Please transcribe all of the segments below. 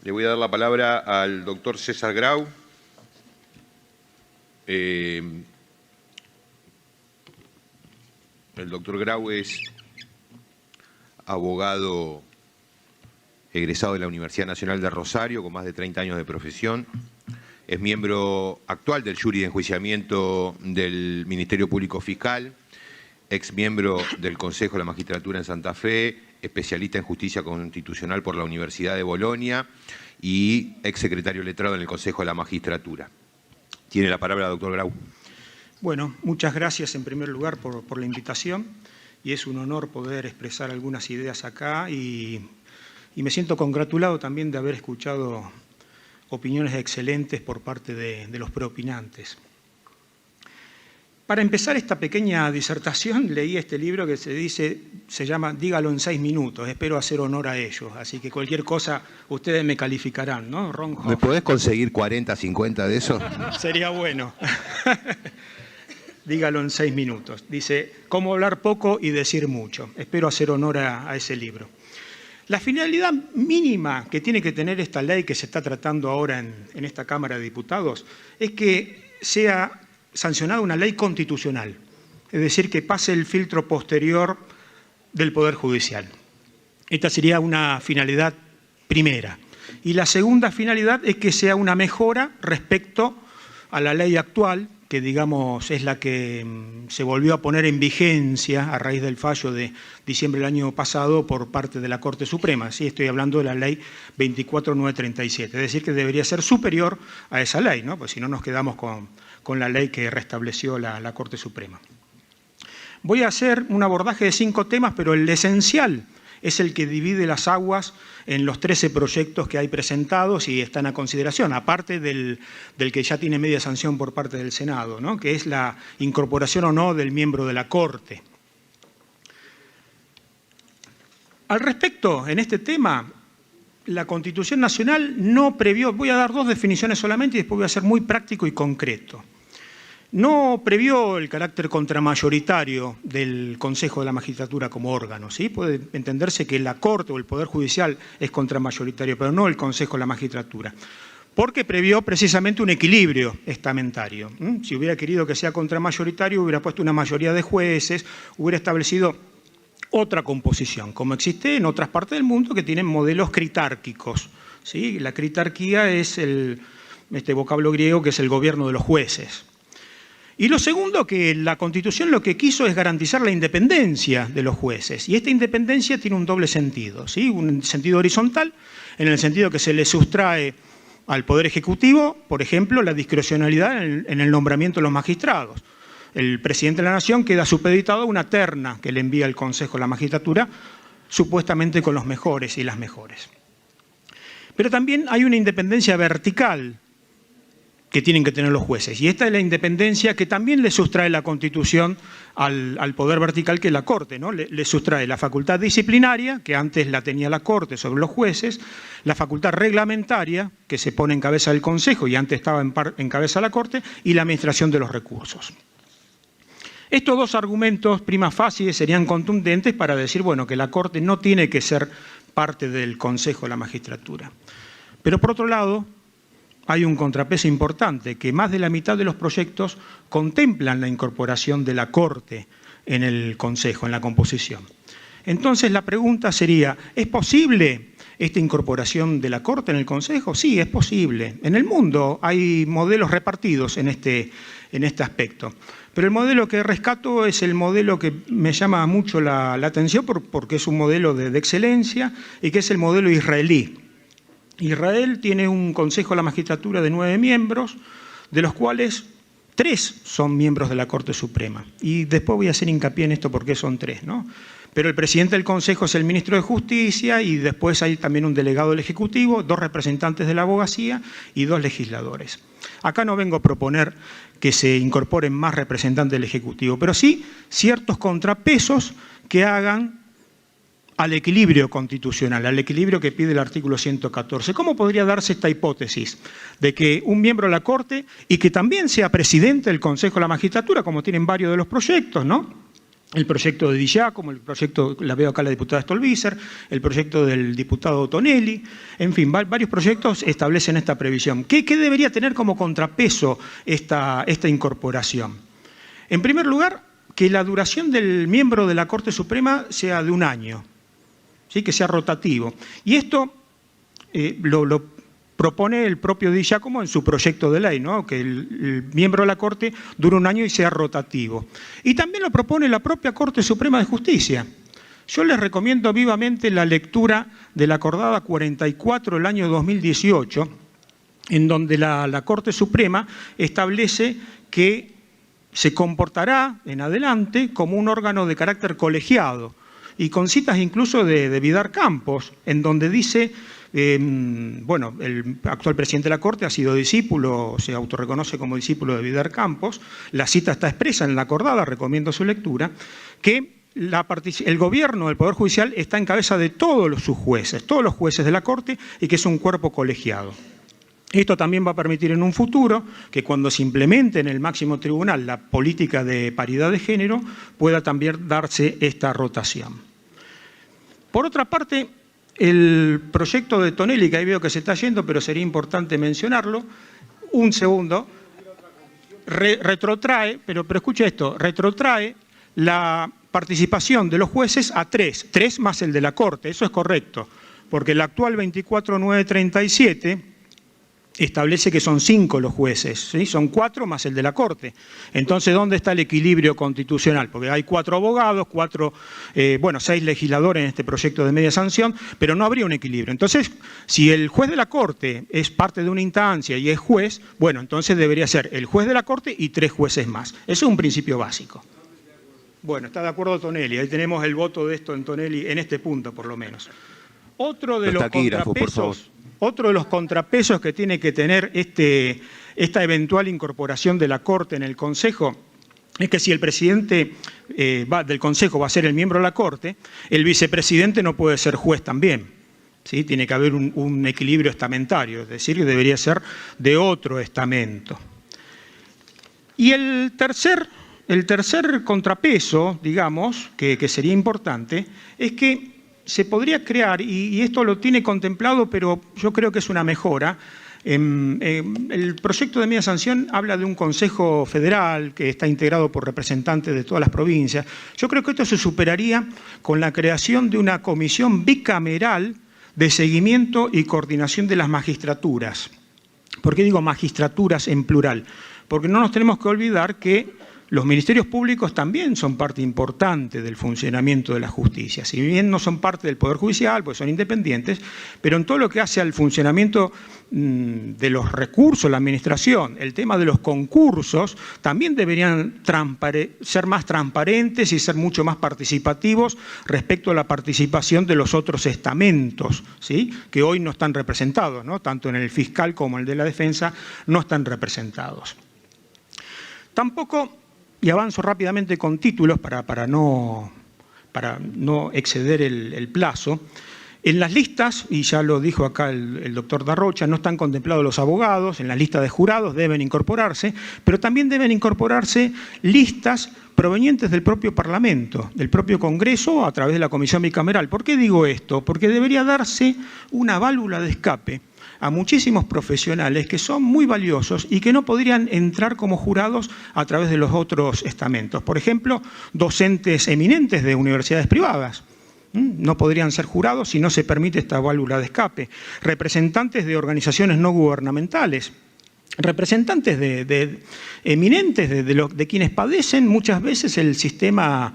Le voy a dar la palabra al doctor César Grau. El doctor Grau es abogado egresado de la Universidad Nacional de Rosario, con más de 30 años de profesión. Es miembro actual del jury de enjuiciamiento del Ministerio Público Fiscal, ex miembro del Consejo de la Magistratura en Santa Fe, especialista en justicia constitucional por la Universidad de Bolonia y ex secretario letrado en el Consejo de la Magistratura. Tiene la palabra, doctor Grau. Bueno, muchas gracias en primer lugar por la invitación, y es un honor poder expresar algunas ideas acá, y me siento congratulado también de haber escuchado opiniones excelentes por parte de los preopinantes. Para empezar esta pequeña disertación, leí este libro que se llama Dígalo en 6 minutos. Espero hacer honor a ellos, así que cualquier cosa ustedes me calificarán, ¿no? Ron Hoff. ¿Me podés conseguir 40, 50 de esos? Sería bueno. Dígalo en 6 minutos. Dice, cómo hablar poco y decir mucho. Espero hacer honor a ese libro. La finalidad mínima que tiene que tener esta ley que se está tratando ahora en esta Cámara de Diputados es que sea sancionada una ley constitucional, es decir, que pase el filtro posterior del Poder Judicial. Esta sería una finalidad primera. Y la segunda finalidad es que sea una mejora respecto a la ley actual, que digamos es la que se volvió a poner en vigencia a raíz del fallo de diciembre del año pasado por parte de la Corte Suprema. Sí, estoy hablando de la ley 24937, es decir, que debería ser superior a esa ley, ¿no? Pues si no nos quedamos con la ley que restableció la Corte Suprema. Voy a hacer un abordaje de 5 temas, pero el esencial es el que divide las aguas en los 13 proyectos que hay presentados y están a consideración, aparte del que ya tiene media sanción por parte del Senado, ¿no? Que es la incorporación o no del miembro de la Corte. Al respecto, en este tema, la Constitución Nacional no previó, voy a dar 2 definiciones solamente y después voy a ser muy práctico y concreto. No previó el carácter contramayoritario del Consejo de la Magistratura como órgano, ¿sí? Puede entenderse que la Corte o el Poder Judicial es contramayoritario, pero no el Consejo de la Magistratura, porque previó precisamente un equilibrio estamentario. Si hubiera querido que sea contramayoritario, hubiera puesto una mayoría de jueces, hubiera establecido otra composición, como existe en otras partes del mundo que tienen modelos critárquicos, ¿sí? La critarquía es este vocablo griego que es el gobierno de los jueces. Y lo segundo, que la Constitución lo que quiso es garantizar la independencia de los jueces. Y esta independencia tiene un doble sentido, ¿sí? Un sentido horizontal, en el sentido que se le sustrae al Poder Ejecutivo, por ejemplo, la discrecionalidad en el nombramiento de los magistrados. El presidente de la Nación queda supeditado a una terna que le envía el Consejo de la Magistratura, supuestamente con los mejores y las mejores. Pero también hay una independencia vertical que tienen que tener los jueces. Y esta es la independencia que también le sustrae la Constitución al poder vertical que es la Corte, ¿no? Le sustrae la facultad disciplinaria, que antes la tenía la Corte sobre los jueces, la facultad reglamentaria, que se pone en cabeza del Consejo y antes estaba en cabeza de la Corte, y la administración de los recursos. Estos 2 argumentos prima facie serían contundentes para decir, bueno, que la Corte no tiene que ser parte del Consejo de la Magistratura. Pero por otro lado, hay un contrapeso importante, que más de la mitad de los proyectos contemplan la incorporación de la Corte en el Consejo, en la composición. Entonces la pregunta sería, ¿es posible esta incorporación de la Corte en el Consejo? Sí, es posible. En el mundo hay modelos repartidos en este aspecto. Pero el modelo que rescato es el modelo que me llama mucho la atención porque es un modelo de excelencia y que es el modelo israelí. Israel tiene un Consejo de la Magistratura de 9 miembros, de los cuales 3 son miembros de la Corte Suprema. Y después voy a hacer hincapié en esto porque son 3, ¿no? Pero el presidente del Consejo es el ministro de Justicia y después hay también un delegado del Ejecutivo, 2 representantes de la abogacía y 2 legisladores. Acá no vengo a proponer que se incorporen más representantes del Ejecutivo, pero sí ciertos contrapesos que hagan al equilibrio constitucional, al equilibrio que pide el artículo 114. ¿Cómo podría darse esta hipótesis de que un miembro de la Corte y que también sea presidente del Consejo de la Magistratura, como tienen varios de los proyectos, ¿no? el proyecto de Di Giacomo, el proyecto, la veo acá la diputada Stolbizer, el proyecto del diputado Tonelli, en fin, varios proyectos establecen esta previsión. ¿Qué debería tener como contrapeso esta incorporación? En primer lugar, que la duración del miembro de la Corte Suprema sea de 1 año, ¿sí? Que sea rotativo. Y esto lo propone el propio Di Giacomo en su proyecto de ley, ¿no? Que el miembro de la Corte dure 1 año y sea rotativo. Y también lo propone la propia Corte Suprema de Justicia. Yo les recomiendo vivamente la lectura de la acordada 44 del año 2018, en donde la Corte Suprema establece que se comportará en adelante como un órgano de carácter colegiado, y con citas incluso de Vidar Campos, en donde dice, bueno, el actual presidente de la Corte ha sido discípulo, se autorreconoce como discípulo de Vidar Campos, la cita está expresa en la acordada, recomiendo su lectura, que el gobierno del Poder Judicial está en cabeza de todos sus jueces, todos los jueces de la Corte, y que es un cuerpo colegiado. Esto también va a permitir en un futuro que cuando se implemente en el máximo tribunal la política de paridad de género pueda también darse esta rotación. Por otra parte, el proyecto de Tonelli, que ahí veo que se está yendo, pero sería importante mencionarlo, un segundo, retrotrae, pero escuche esto, retrotrae la participación de los jueces a 3 más el de la Corte, eso es correcto, porque el actual 24937 establece que son 5 los jueces, ¿sí? Son 4 más el de la Corte. Entonces, ¿dónde está el equilibrio constitucional? Porque hay 4 abogados, 6 legisladores en este proyecto de media sanción, pero no habría un equilibrio. Entonces, si el juez de la Corte es parte de una instancia y es juez, bueno, entonces debería ser el juez de la Corte y 3 jueces más. Eso es un principio básico. Bueno, está de acuerdo Tonelli, ahí tenemos el voto de esto en Tonelli, en este punto por lo menos. Otro de los contrapesos que tiene que tener esta eventual incorporación de la Corte en el Consejo es que si el presidente del Consejo va a ser el miembro de la Corte, el vicepresidente no puede ser juez también, ¿sí? Tiene que haber un equilibrio estamentario, es decir, que debería ser de otro estamento. Y el tercer contrapeso, digamos, que sería importante, es que se podría crear, y esto lo tiene contemplado, pero yo creo que es una mejora. El proyecto de media sanción habla de un Consejo Federal que está integrado por representantes de todas las provincias. Yo creo que esto se superaría con la creación de una comisión bicameral de seguimiento y coordinación de las magistraturas. ¿Por qué digo magistraturas en plural? Porque no nos tenemos que olvidar que los ministerios públicos también son parte importante del funcionamiento de la justicia. Si bien no son parte del Poder Judicial, pues son independientes, pero en todo lo que hace al funcionamiento de los recursos, la administración, el tema de los concursos, también deberían ser más transparentes y ser mucho más participativos respecto a la participación de los otros estamentos, ¿sí? Que hoy no están representados, ¿no? Tanto en el fiscal como en el de la defensa no están representados. Tampoco, y avanzo rápidamente con títulos para no exceder el plazo, en las listas, y ya lo dijo acá el doctor Darrocha, no están contemplados los abogados, en la lista de jurados deben incorporarse, pero también deben incorporarse listas provenientes del propio Parlamento, del propio Congreso, a través de la Comisión Bicameral. ¿Por qué digo esto? Porque debería darse una válvula de escape a muchísimos profesionales que son muy valiosos y que no podrían entrar como jurados a través de los otros estamentos. Por ejemplo, docentes eminentes de universidades privadas no podrían ser jurados si no se permite esta válvula de escape. Representantes de organizaciones no gubernamentales, representantes eminentes de quienes padecen muchas veces el sistema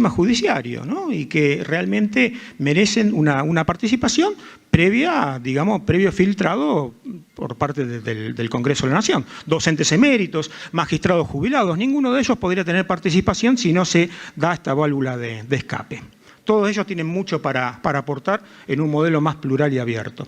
judiciario, ¿no? Y que realmente merecen una participación previa, digamos, previo filtrado por parte del Congreso de la Nación. Docentes eméritos, magistrados jubilados, ninguno de ellos podría tener participación si no se da esta válvula de escape. Todos ellos tienen mucho para aportar en un modelo más plural y abierto.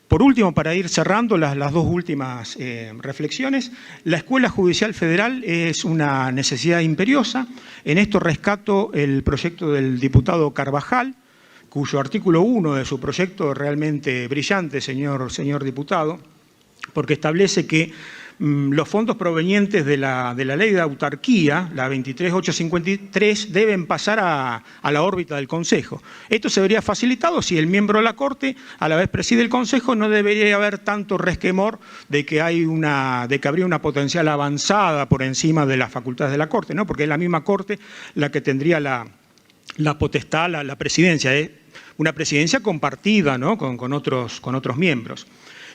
Por último, para ir cerrando las dos últimas reflexiones, la Escuela Judicial Federal es una necesidad imperiosa. En esto rescato el proyecto del diputado Carvajal, cuyo artículo 1 de su proyecto es realmente brillante, señor diputado, porque establece que los fondos provenientes de la ley de autarquía, la 23853, deben pasar a la órbita del Consejo. Esto se vería facilitado si el miembro de la Corte a la vez preside el Consejo. No debería haber tanto resquemor de que habría una potencial avanzada por encima de las facultades de la Corte, ¿no? Porque es la misma Corte la que tendría la potestad, la presidencia, una presidencia compartida, ¿no? con otros miembros.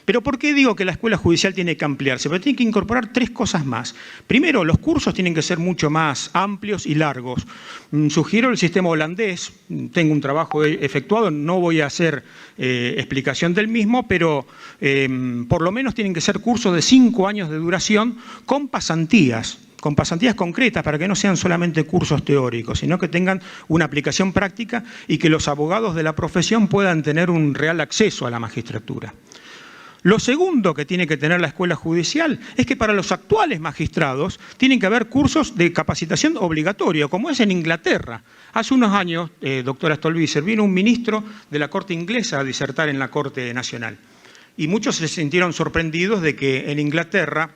Pero ¿por qué digo que la escuela judicial tiene que ampliarse? Porque tiene que incorporar 3 cosas más. Primero, los cursos tienen que ser mucho más amplios y largos. Sugiero el sistema holandés, tengo un trabajo efectuado, no voy a hacer explicación del mismo, pero por lo menos tienen que ser cursos de 5 años de duración con pasantías concretas, para que no sean solamente cursos teóricos, sino que tengan una aplicación práctica y que los abogados de la profesión puedan tener un real acceso a la magistratura. Lo segundo que tiene que tener la escuela judicial es que para los actuales magistrados tienen que haber cursos de capacitación obligatoria, como es en Inglaterra. Hace unos años, doctora Stolbizer, vino un ministro de la Corte inglesa a disertar en la Corte Nacional. Y muchos se sintieron sorprendidos de que en Inglaterra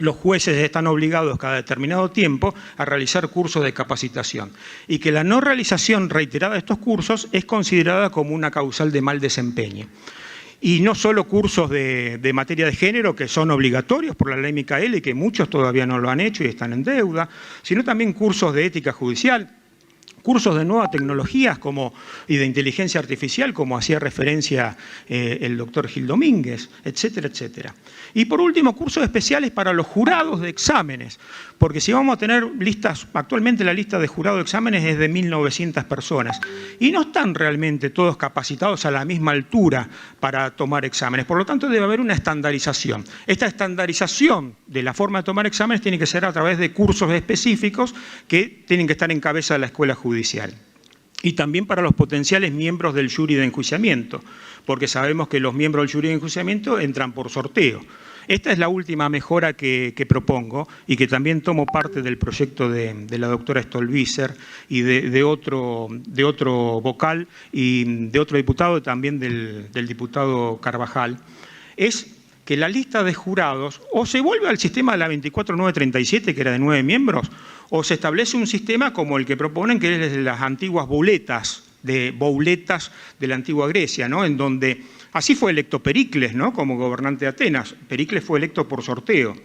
los jueces están obligados cada determinado tiempo a realizar cursos de capacitación y que la no realización reiterada de estos cursos es considerada como una causal de mal desempeño. Y no solo cursos de materia de género, que son obligatorios por la ley Micaela y que muchos todavía no lo han hecho y están en deuda, sino también cursos de ética judicial, cursos de nuevas tecnologías y de inteligencia artificial, como hacía referencia el doctor Gil Domínguez, etcétera, etcétera. Y por último, cursos especiales para los jurados de exámenes, porque si vamos a tener listas, actualmente la lista de jurados de exámenes es de 1.900 personas, y no están realmente todos capacitados a la misma altura para tomar exámenes. Por lo tanto, debe haber una estandarización. Esta estandarización de la forma de tomar exámenes tiene que ser a través de cursos específicos que tienen que estar en cabeza de la escuela judicial. Y también para los potenciales miembros del jury de enjuiciamiento, porque sabemos que los miembros del jury de enjuiciamiento entran por sorteo. Esta es la última mejora que propongo y que también tomo parte del proyecto de la doctora Stolbizer y de otro vocal y de otro diputado, también del diputado Carvajal, es que la lista de jurados o se vuelve al sistema de la 24937, que era de 9 miembros, o se establece un sistema como el que proponen, que es de las antiguas bouletas de la antigua Grecia, ¿no? En donde así fue electo Pericles, ¿no? Como gobernante de Atenas. Pericles fue electo por sorteo.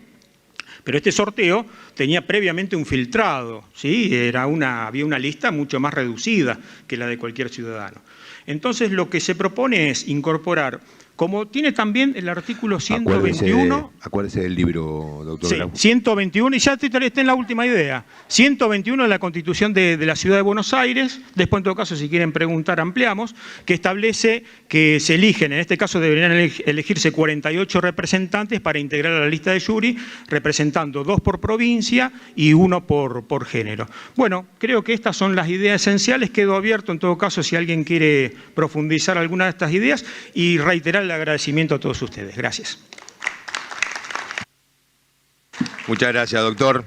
Pero este sorteo tenía previamente un filtrado, ¿sí? Había una lista mucho más reducida que la de cualquier ciudadano. Entonces, lo que se propone es incorporar, como tiene también el artículo 121... Acuérdese del libro, doctor. Sí, 121, y ya está en la última idea. 121 de la Constitución de la Ciudad de Buenos Aires, después en todo caso, si quieren preguntar, ampliamos, que establece que se eligen, en este caso deberían elegirse 48 representantes para integrar a la lista de jury, representando 2 por provincia y 1 por género. Bueno, creo que estas son las ideas esenciales. Quedo abierto en todo caso si alguien quiere profundizar alguna de estas ideas y reiterar el agradecimiento a todos ustedes. Gracias. Muchas gracias, doctor.